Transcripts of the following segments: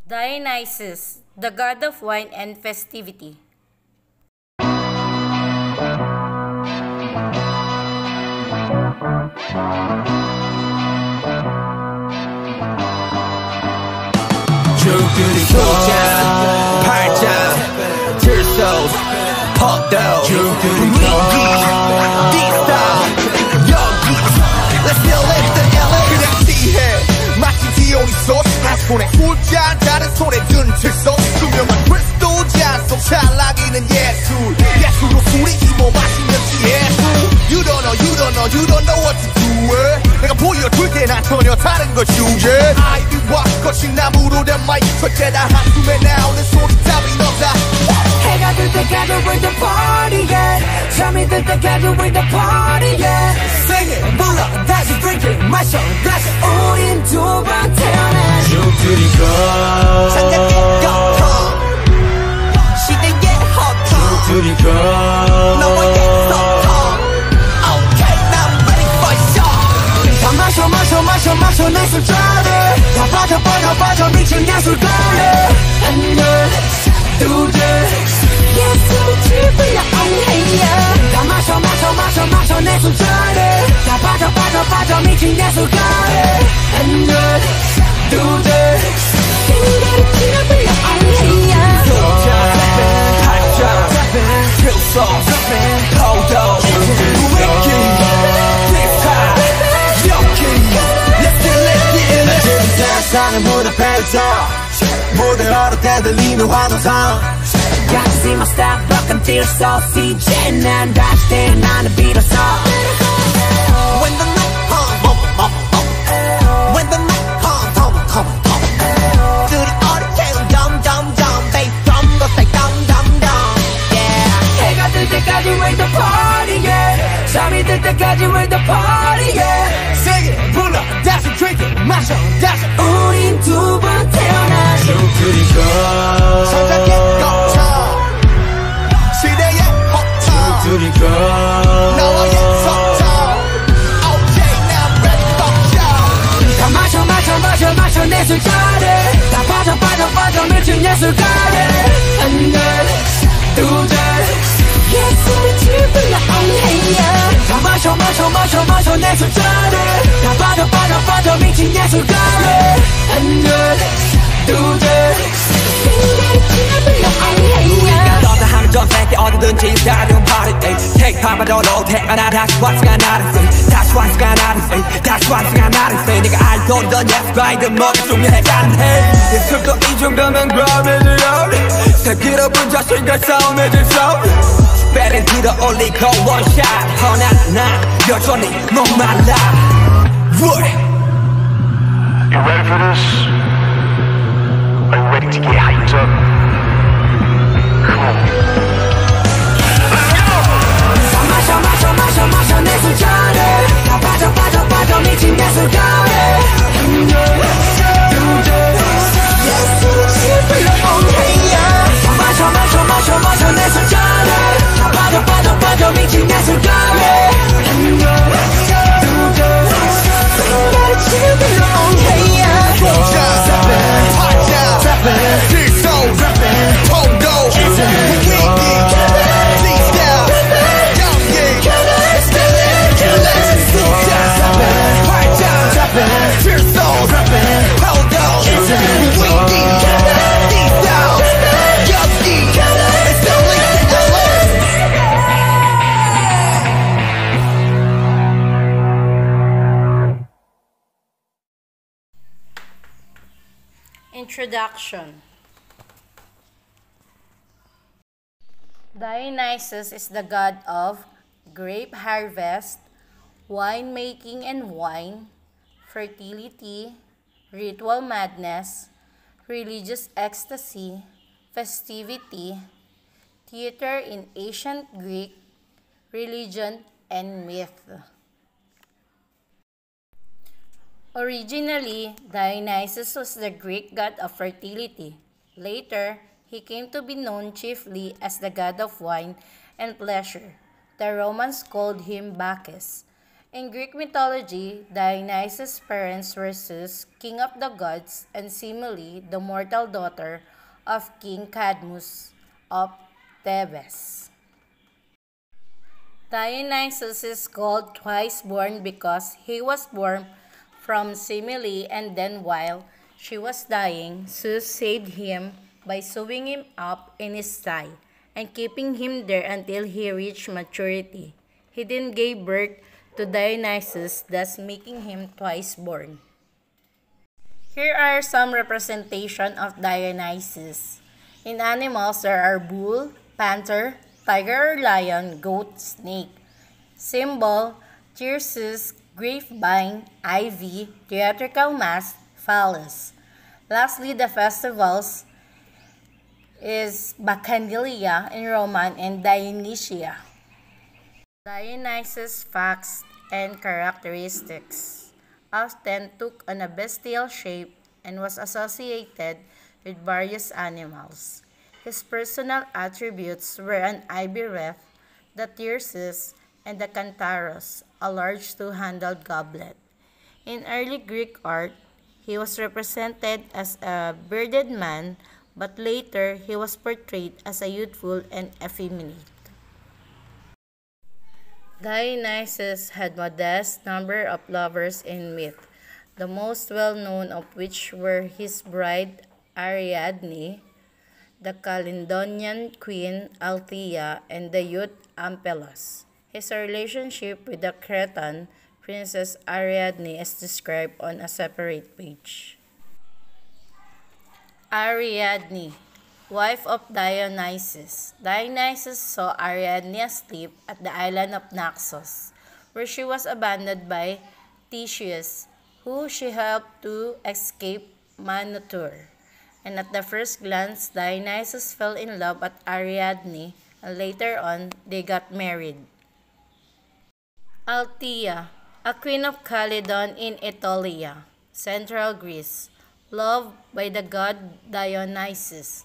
Dionysus, the god of wine and festivity. 죽들이 소자 팔자 들소 퍽도 위기 디스타 여기 Let's still live the LA 그냥 피해 마치 디오니소스 한 손에 술잔 다른 손에 든 칠소 투명한 크리스탈 잔속 찰나기는 예술로 술이 힘어 마시면 예술 You don't know what to do 내가 보여줄게 난 전혀 다른 걸 주제 아이비와 거친 나무로 된 마이크 절대 다 한숨에 나오는 소리 따윈 없다 해가 들 때까지 we're the party yeah 잠이 들 때까지 we're the party yeah Sing it 불러 다시 drink it 마셔 다시 우린 두 번 태어나 죽들이고 장작의 거품 시대의 허통 죽들이고 너와의 소통 Okay now I'm ready for sure 다 마셔 내 술잔에 다 빠져 미친 예술가네 하나 둘셋 예술을 지불려 엉해야 다 마셔 내 술잔에 다 빠져 미친 예술가네 하나 둘셋 생각을 지불려 엉해야 소자 팔자 필소 포도 위기 디스타 여기 Let's get 세상의 무대에서 무대 어렵게 들리는 환호성 Got to see my style broken tears so CJ 난 다시 태어나는 비로소 When the night comes When the night comes 둘이 어렵게 dumb Bass drum go say dumb Yeah 해가 뜰 때까지 we're the party yeah 잠이 들 때까지 we're the party yeah Sing it 불러 다시 drink it 마셔 다시 우린 두 번 태어나 죽들이고 성장의 거쳐 시대의 허통 죽들이고 너와의 소통 Okay now I'm ready for you 다 마셔 내 술잔에 다 빠져 미친 예술가네 하나 둘셋 예술을 지불려 엉해야 다 마셔 내 술잔에 다 빠져 미친 예술가네 하나 둘셋 생각을 지불려 엉해야 너다 하면 전 세계 어디든지 다른 party day Take time 받아도 태어나 다시 왔으가 나를 say 다시 왔으가 나를 say 다시 왔으가 나를 say 네가 알던 예술가이든 뭐가 중요하지 해 예술도 이 정도면 그럼이지요 새끼로분 자신과 싸움해질 싸움 배를 들어 올리고 원샷 허나 난 여전히 목말라 You ready for this? Are you ready to get hyped up? Come on. 마셔 내 술잔에 다 빠져 미친 예술가네 하나 둘셋 예술을 지불려 엉해야 마셔 내 술잔에 다 빠져 미친 예술가네 하나 둘셋 생각을 지불려 엉해야 소자 팔자 필소 포도 위기 디스타 여기 Let's get it 소자 팔자 필소 포도 위기 디스타 여기 Let's go Introduction. Dionysus is the god of grape harvest, winemaking and wine, fertility, ritual madness, religious ecstasy, festivity, theater in ancient Greek, religion, and myth. Originally, Dionysus was the Greek god of fertility. Later, he came to be known chiefly as the god of wine and pleasure. The Romans called him Bacchus, In Greek mythology, Dionysus' parents were Zeus, king of the gods, and Semele, the mortal daughter of King Cadmus of Thebes. Dionysus is called twice born because he was born from Semele, and then while she was dying, Zeus saved him by sewing him up in his thigh and keeping him there until he reached maturity. He then gave birth to Dionysus, thus making him twice born. Here are some representation of Dionysus. In animals, there are bull, panther, tiger or lion, goat, snake. Symbol, Tirsus, grapevine, ivy, theatrical mask, phallus. Lastly, the festivals is Bacchanalia in Roman and Dionysia. Dionysus' facts and characteristics often took on a bestial shape and was associated with various animals. His personal attributes were an ivy wreath, the Tirsus, and the Cantharos, a large two-handled goblet. In early Greek art, he was represented as a bearded man, but later he was portrayed as a youthful and effeminate. Dionysus had modest number of lovers in myth, the most well-known of which were his bride Ariadne, the Calydonian queen Althea, and the youth Ampelos. His relationship with the Cretan princess Ariadne is described on a separate page. Ariadne, wife of Dionysus. Dionysus saw Ariadne asleep at the island of Naxos, where she was abandoned by Theseus, who she helped to escape Minotaur. And at the first glance, Dionysus fell in love with Ariadne, and later on, they got married. Althea, a queen of Calydon in Aetolia, central Greece, loved by the god Dionysus.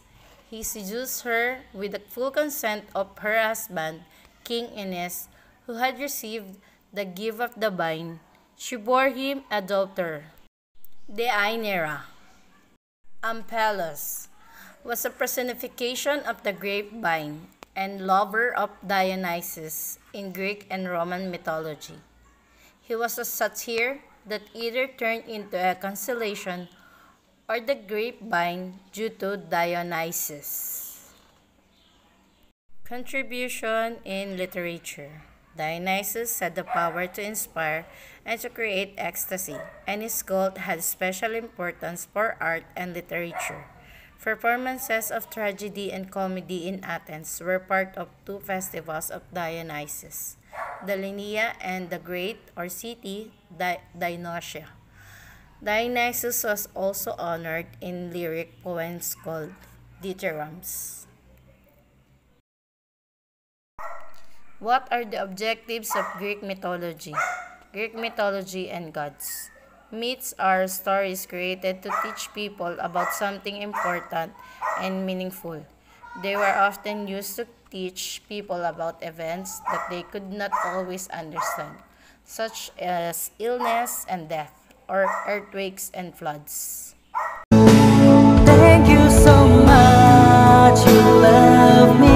He seduced her with the full consent of her husband, King Aeneas, who had received the gift of the vine. She bore him a daughter, Deianira. Ampelos was a personification of the grapevine and lover of Dionysus in Greek and Roman mythology. He was a satyr that either turned into a constellation or the grapevine due to Dionysus. Contribution in literature. Dionysus had the power to inspire and to create ecstasy, and his cult had special importance for art and literature. Performances of tragedy and comedy in Athens were part of two festivals of Dionysus, the Linnea and the Great or City Dionysia. Dionysus was also honored in lyric poems called dithyrambs. What are the objectives of Greek mythology? Greek mythology and gods. Myths are stories created to teach people about something important and meaningful. They were often used to teach people about events that they could not always understand, such as illness and death, or earthquakes and floods. Thank you so much, you love me.